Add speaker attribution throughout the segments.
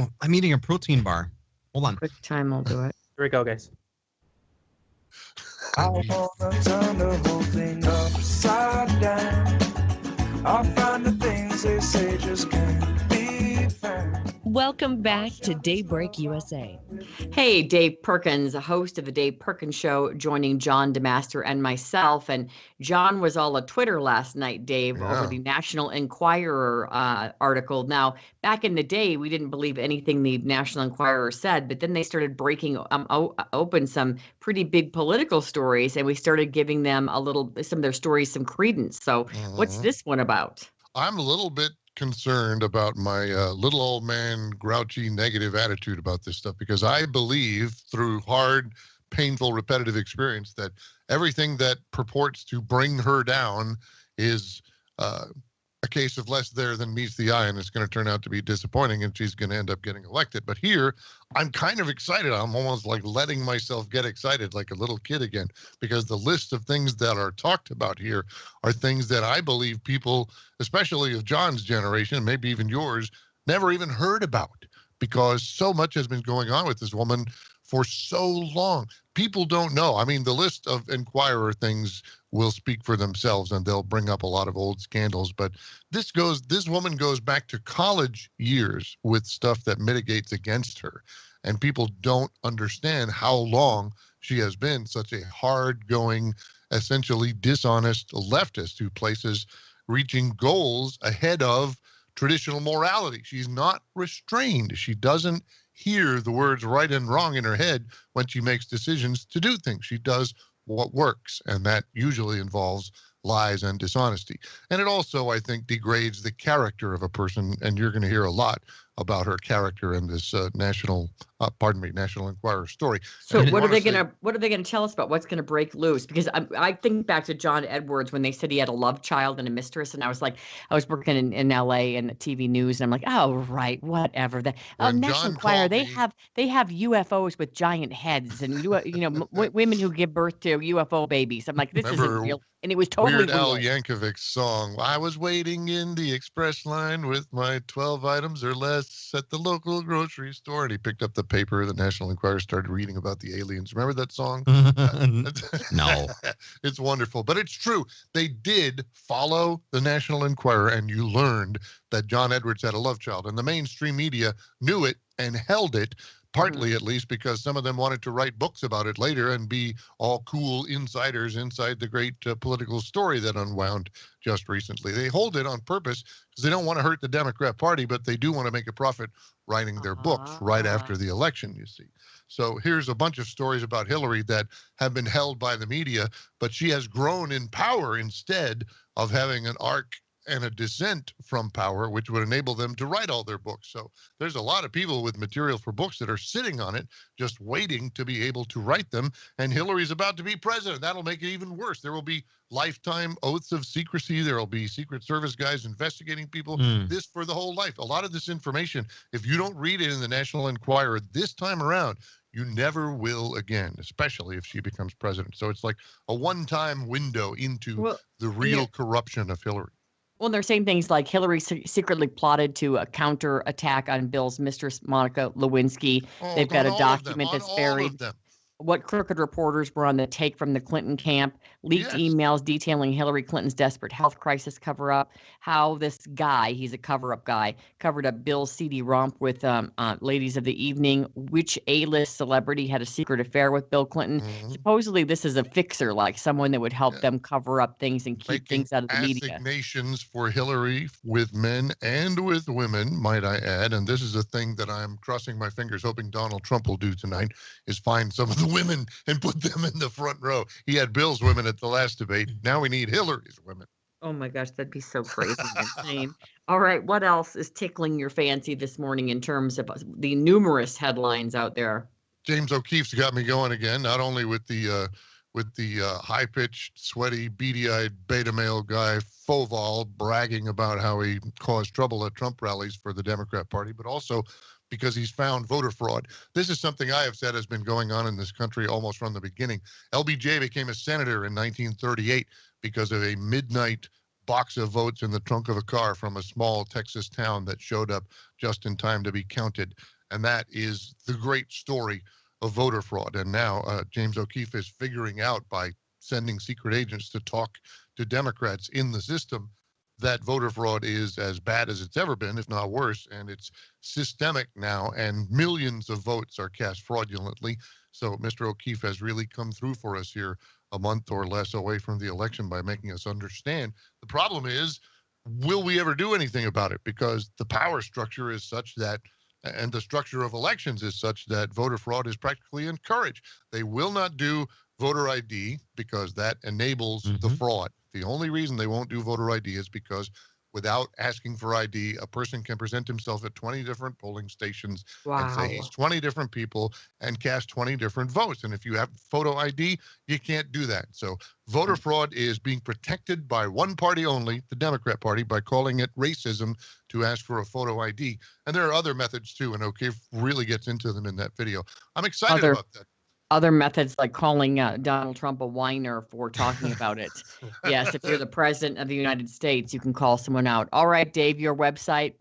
Speaker 1: Oh, I'm eating a protein bar. Hold on.
Speaker 2: Quick time, I'll do it.
Speaker 3: Here we go, guys.
Speaker 4: I wanna turn the whole thing upside down. I'll find the things they say just can't be found.
Speaker 5: Welcome back to Daybreak USA.
Speaker 2: Hey, Dave Perkins, a host of the Dave Perkins Show, joining John DeMaster and myself. And John was all a Twitter last night, Dave, over the National Enquirer article. Now, back in the day, we didn't believe anything the National Enquirer said, but then they started breaking open some pretty big political stories, and we started giving them some of their stories some credence. So what's this one about?
Speaker 6: I'm a little bit concerned about my little old man grouchy negative attitude about this stuff, because I believe through hard, painful, repetitive experience that everything that purports to bring her down is a case of less there than meets the eye, and it's going to turn out to be disappointing, and she's going to end up getting elected. But here, I'm kind of excited. I'm almost like letting myself get excited like a little kid again, because the list of things that are talked about here are things that I believe people, especially of John's generation, maybe even yours, never even heard about, because so much has been going on with this woman for so long. People don't know. I mean, the list of Enquirer things will speak for themselves, and they'll bring up a lot of old scandals. But this woman goes back to college years with stuff that mitigates against her. And people don't understand how long she has been such a hard-going, essentially dishonest leftist who places reaching goals ahead of traditional morality. She's not restrained. She doesn't hear the words right and wrong in her head when she makes decisions to do things. She does what works, and that usually involves lies and dishonesty. And it also, I think, degrades the character of a person, and you're going to hear a lot about her character in this National Enquirer story.
Speaker 2: So what are they going to tell us about? What's going to break loose? Because I think back to John Edwards when they said he had a love child and a mistress, and I was working in LA and the TV news, and I'm like, oh right, whatever. National Enquirer, they have UFOs with giant heads, and women who give birth to UFO babies. I'm like, this isn't real. And it was totally
Speaker 6: Weird Al Yankovic's song, I was waiting in the express line with my 12 items or less at the local grocery store. And he picked up the paper. The National Enquirer started reading about the aliens. Remember that song?
Speaker 1: No.
Speaker 6: It's wonderful. But it's true. They did follow the National Enquirer, and you learned that John Edwards had a love child. And the mainstream media knew it and held it, partly at least because some of them wanted to write books about it later and be all cool insiders inside the great political story that unwound just recently. They hold it on purpose because they don't want to hurt the Democrat Party, but they do want to make a profit writing their books right after the election, you see. So here's a bunch of stories about Hillary that have been held by the media, but she has grown in power instead of having an arc and a descent from power, which would enable them to write all their books. So there's a lot of people with material for books that are sitting on it, just waiting to be able to write them. And Hillary's about to be president. That'll make it even worse. There will be lifetime oaths of secrecy. There will be Secret Service guys investigating people, this for the whole life. A lot of this information, if you don't read it in the National Enquirer this time around, you never will again, especially if she becomes president. So it's like a one-time window into the real corruption of Hillary.
Speaker 2: Well, they're saying things like Hillary secretly plotted to counterattack on Bill's mistress, Monica Lewinsky. They've got a document that's buried. What crooked reporters were on the take from the Clinton camp, leaked emails detailing Hillary Clinton's desperate health crisis cover-up, how this guy, he's a cover-up guy, covered up Bill's seedy romp with ladies of the evening, which A-list celebrity had a secret affair with Bill Clinton. Supposedly this is a fixer, like someone that would help them cover up things and keep things out of the media.
Speaker 6: Assignations for Hillary with men and with women, might I add, and this is a thing that I'm crossing my fingers hoping Donald Trump will do tonight, is find some of the women and put them in the front row. He had Bill's women at the last debate. Now we need Hillary's women.
Speaker 2: Oh my gosh, that'd be so crazy and insane. All right, what else is tickling your fancy this morning in terms of the numerous headlines out there?
Speaker 6: James O'Keefe's got me going again, not only with the high-pitched, sweaty, beady-eyed beta male guy Foval bragging about how he caused trouble at Trump rallies for the Democrat Party, but also because he's found voter fraud. This is something I have said has been going on in this country almost from the beginning. LBJ became a senator in 1938 because of a midnight box of votes in the trunk of a car from a small Texas town that showed up just in time to be counted. And that is the great story of voter fraud. And now James O'Keefe is figuring out by sending secret agents to talk to Democrats in the system that voter fraud is as bad as it's ever been, if not worse, and it's systemic now, and millions of votes are cast fraudulently. So Mr. O'Keefe has really come through for us here a month or less away from the election by making us understand. The problem is, will we ever do anything about it? Because the power structure is such that, and the structure of elections is such that voter fraud is practically encouraged. They will not do voter ID because that enables the fraud. The only reason they won't do voter ID is because without asking for ID, a person can present himself at 20 different polling stations and say he's 20 different people and cast 20 different votes. And if you have photo ID, you can't do that. So voter fraud is being protected by one party only, the Democrat Party, by calling it racism to ask for a photo ID. And there are other methods too, and O'Keefe really gets into them in that video. I'm excited about that.
Speaker 2: Other methods like calling Donald Trump a whiner for talking about it. Yes, if you're the president of the United States, you can call someone out. All right, Dave, your website?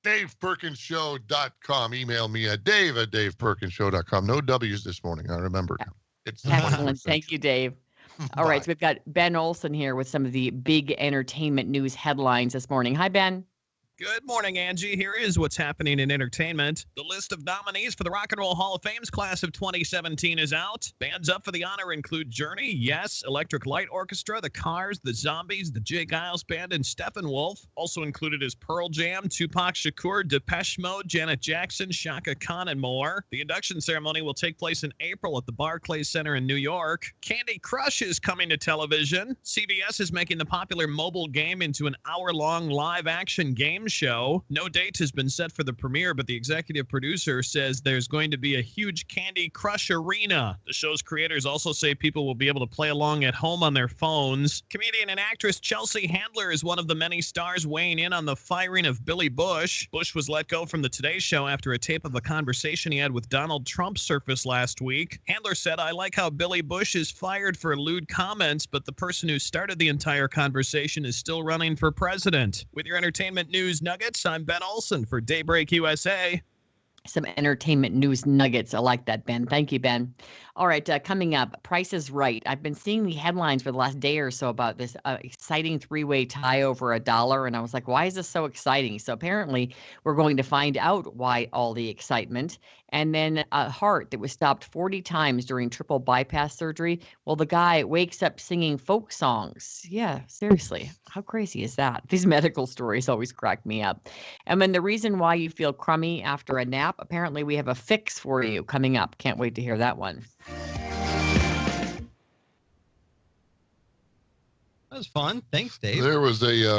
Speaker 6: DavePerkinsShow.com. Email me at dave@daveperkinsshow.com. No W's this morning, I remember now. It's
Speaker 2: excellent. Thank you, Dave. All right, so we've got Ben Olson here with some of the big entertainment news headlines this morning. Hi, Ben.
Speaker 3: Good morning, Angie. Here is what's happening in entertainment. The list of nominees for the Rock and Roll Hall of Fame's class of 2017 is out. Bands up for the honor include Journey, Yes, Electric Light Orchestra, The Cars, The Zombies, The Jay Giles Band, and Steppenwolf. Also included is Pearl Jam, Tupac Shakur, Depeche Mode, Janet Jackson, Shaka Khan, and more. The induction ceremony will take place in April at the Barclays Center in New York. Candy Crush is coming to television. CBS is making the popular mobile game into an hour-long live-action game show. No date has been set for the premiere, but the executive producer says there's going to be a huge Candy Crush arena. The show's creators also say people will be able to play along at home on their phones. Comedian and actress Chelsea Handler is one of the many stars weighing in on the firing of Billy Bush. Bush was let go from the Today Show after a tape of a conversation he had with Donald Trump surfaced last week. Handler said, "I like how Billy Bush is fired for lewd comments, but the person who started the entire conversation is still running for president." With your entertainment news nuggets, I'm Ben Olson for Daybreak USA.
Speaker 2: Some entertainment news nuggets. I like that, Ben. Thank you, Ben. All right, coming up, Price is Right. I've been seeing the headlines for the last day or so about this exciting three-way tie over $1, and I was like, why is this so exciting? So apparently we're going to find out why all the excitement. And then a heart that was stopped 40 times during triple bypass surgery. Well, the guy wakes up singing folk songs. Yeah, seriously. How crazy is that? These medical stories always crack me up. And then the reason why you feel crummy after a nap, apparently we have a fix for you coming up. Can't wait to hear that one.
Speaker 1: That was fun. Thanks, Dave.
Speaker 6: There was a